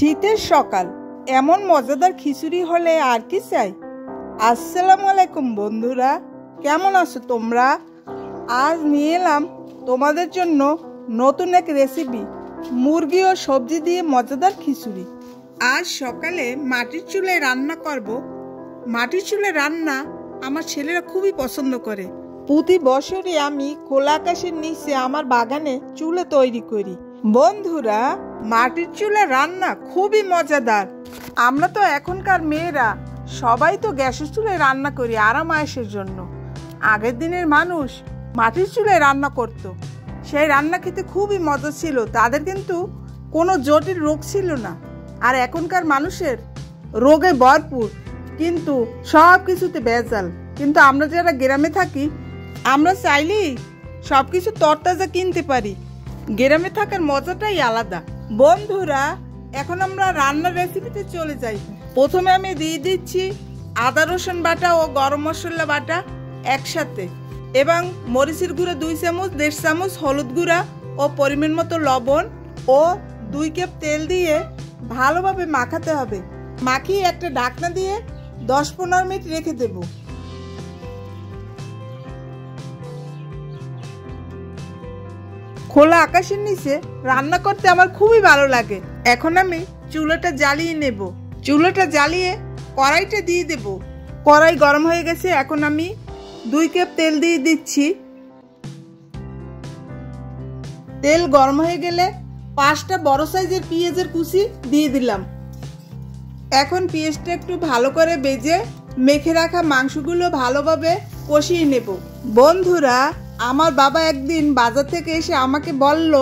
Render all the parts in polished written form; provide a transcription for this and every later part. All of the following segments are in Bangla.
শীতের সকাল, এমন মজাদার খিচুড়ি হলে আর কি চাই। আসসালামু আলাইকুম বন্ধুরা, কেমন আছো তোমরা? আজ নিয়ে এলাম তোমাদের জন্য নতুন এক রেসিপি, মুরগি ও সবজি দিয়ে মজাদার খিচুড়ি। আজ সকালে মাটির চুলায় রান্না করব। মাটির চুলায় রান্না আমার ছেলেরা খুবই পছন্দ করে। প্রতি বছরই আমি খোলা আকাশের নিচে আমার বাগানে চুলা তৈরি করি। বন্ধুরা, মাটির চুলা রান্না খুবই মজাদার। আমরা তো এখনকার মেয়েরা সবাই তো গ্যাসের চুলায় রান্না করি আরাম আয়েশের জন্য। আগের দিনের মানুষ মাটির চুলায় রান্না করত। সেই রান্না খেতে খুবই মজা ছিল, তাদের কিন্তু কোনো জটিল রোগ ছিল না। আর এখনকার মানুষের রোগে ভরপুর, কিন্তু সব কিছুতে ভেজাল। কিন্তু আমরা যারা গ্রামে থাকি, আমরা চাইলেই সব কিছু তরতাজা কিনতে পারি। গ্রামে থাকার মজাটাই আলাদা। বন্ধুরা, এখন আমরা রান্নার রেসিপিতে চলে যাই। প্রথমে আমি দিয়ে দিচ্ছি আদা রসুন বাটা ও গরম মশলা বাটা একসাথে, এবং মরিচের গুঁড়া 2 চামচ, 1.5 চামচ হলুদ গুঁড়া ও পরিমাণ মতো লবণ ও 2 কাপ তেল দিয়ে ভালোভাবে মাখাতে হবে। মাখিয়ে একটা ঢাকনা দিয়ে 10-15 মিনিট রেখে দেব। খোলা আকাশের নিচে রান্না করতে আমার খুবই ভালো লাগে। এখন আমি চুলাটা জ্বালিয়ে নেব। চুলাটা জ্বালিয়ে কড়াইটা দিয়ে দেব। কড়াই গরম হয়ে গেছে, এখন আমি 2 কাপ তেল দিয়ে দিচ্ছি। তেল গরম হয়ে গেলে 5টা বড় সাইজের পেঁয়াজের কুচি দিয়ে দিলাম। এখন পেঁয়াজটা একটু ভালো করে ভেজে মেখে রাখা মাংসগুলো ভালোভাবে কষিয়ে নেব। বন্ধুরা, আমার বাবা একদিন বাজার থেকে এসে আমাকে বলল,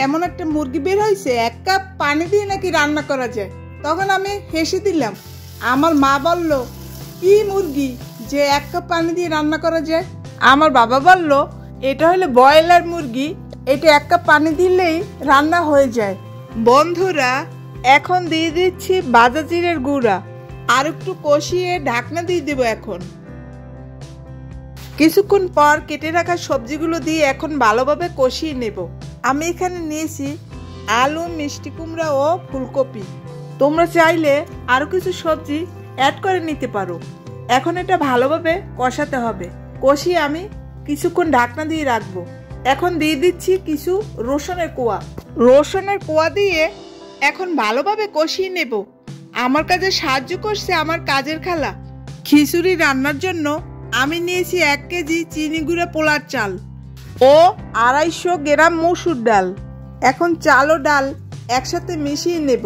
এমন একটা মুরগি বের হয়েছে, 1 কাপ পানি দিয়ে নাকি রান্না করা যায়। তখন আমি হেসে দিলাম। আমার মা বলল, কি মুরগি যে 1 কাপ পানি দিয়ে রান্না করা যায়? আমার বাবা বলল, এটা হলো ব্রয়লার মুরগি, এটা 1 কাপ পানি দিলেই রান্না হয়ে যায়। বন্ধুরা, এখন দিয়ে দিচ্ছি ভাজা জিরের গুঁড়া, আর একটু কষিয়ে ঢাকনা দিয়ে দেব। এখন কিছুক্ষণ পর কেটে রাখা সবজিগুলো দিয়ে এখন ভালোভাবে কষিয়ে নেব। আমি এখানে নিয়েছি আলু, মিষ্টি কুমড়া ও ফুলকপি। তোমরা চাইলে আরো কিছু সবজি অ্যাড করে নিতে পারো। এখন এটা ভালোভাবে কষাতে হবে। কষিয়ে আমি কিছুক্ষণ ঢাকনা দিয়ে রাখবো। এখন দিয়ে দিচ্ছি কিছু রসুনের কোয়া। রসুনের কোয়া দিয়ে এখন ভালোভাবে কষিয়ে নেব। আমার কাজে সাহায্য করছে আমার কাজের খালা। খিচুড়ি রান্নার জন্য আমি নিয়েছি 1 কেজি চিনি গুঁড়া পোলার চাল ও 250 গ্রাম মসুর ডাল। এখন চাল ও ডাল একসাথে মিশিয়ে নেব।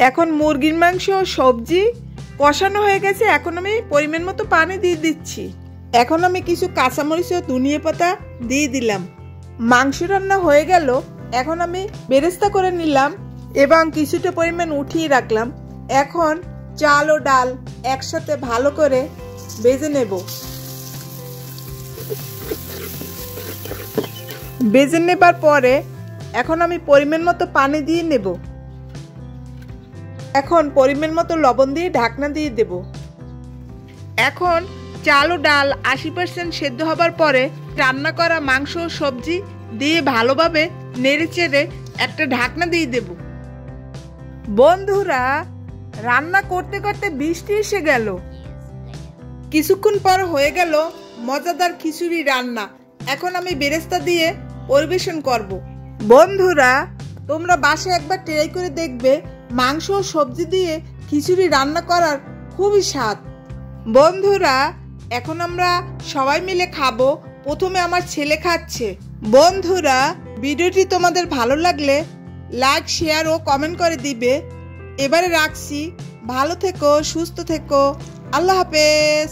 এখন মুরগির মাংস ও সবজি কষানো হয়ে গেছে, এখন আমি পরিমাণ মতো পানি দিয়ে দিচ্ছি। এখন আমি কিছু কাঁচামরিচ ও ধনিয়া পাতা দিয়ে দিলাম। মাংস রান্না হয়ে গেল। এখন আমি বেরেস্তা করে নিলাম এবং কিছুটা পরিমাণ উঠিয়ে রাখলাম। এখন চাল ও ডাল একসাথে ভালো করে ভেজে নেব। ভেজে নেবার পরে এখন আমি পরিমাণ মতো পানি দিয়ে নেব। এখন পরিমাণ মতো লবণ দিয়ে ঢাকনা দিয়ে দেব। এখন চাল ও ডাল 80% সেদ্ধ হবার পরে রান্না করা মাংস ও সবজি দিয়ে ভালোভাবে নেড়েচেড়ে একটা ঢাকনা দিয়ে দেব। বন্ধুরা, রান্না করতে করতে বৃষ্টি এসে গেল। কিছুক্ষণ পর হয়ে গেল মজাদার খিচুড়ি রান্না। এখন আমি বেরেস্তা দিয়ে পরিবেশন করব। বন্ধুরা, তোমরা বাসায় একবার ট্রাই করে দেখবে। মাংস ও সবজি দিয়ে খিচুড়ি রান্না করার খুবই স্বাদ। বন্ধুরা, এখন আমরা সবাই মিলে খাবো। প্রথমে আমার ছেলে খাচ্ছে। বন্ধুরা, ভিডিওটি তোমাদের ভালো লাগলে লাইক, শেয়ার ও কমেন্ট করে দিবে। এবারে রাখছি। ভালো থেকো, সুস্থ থেকো। আল্লাহ হাফেজ।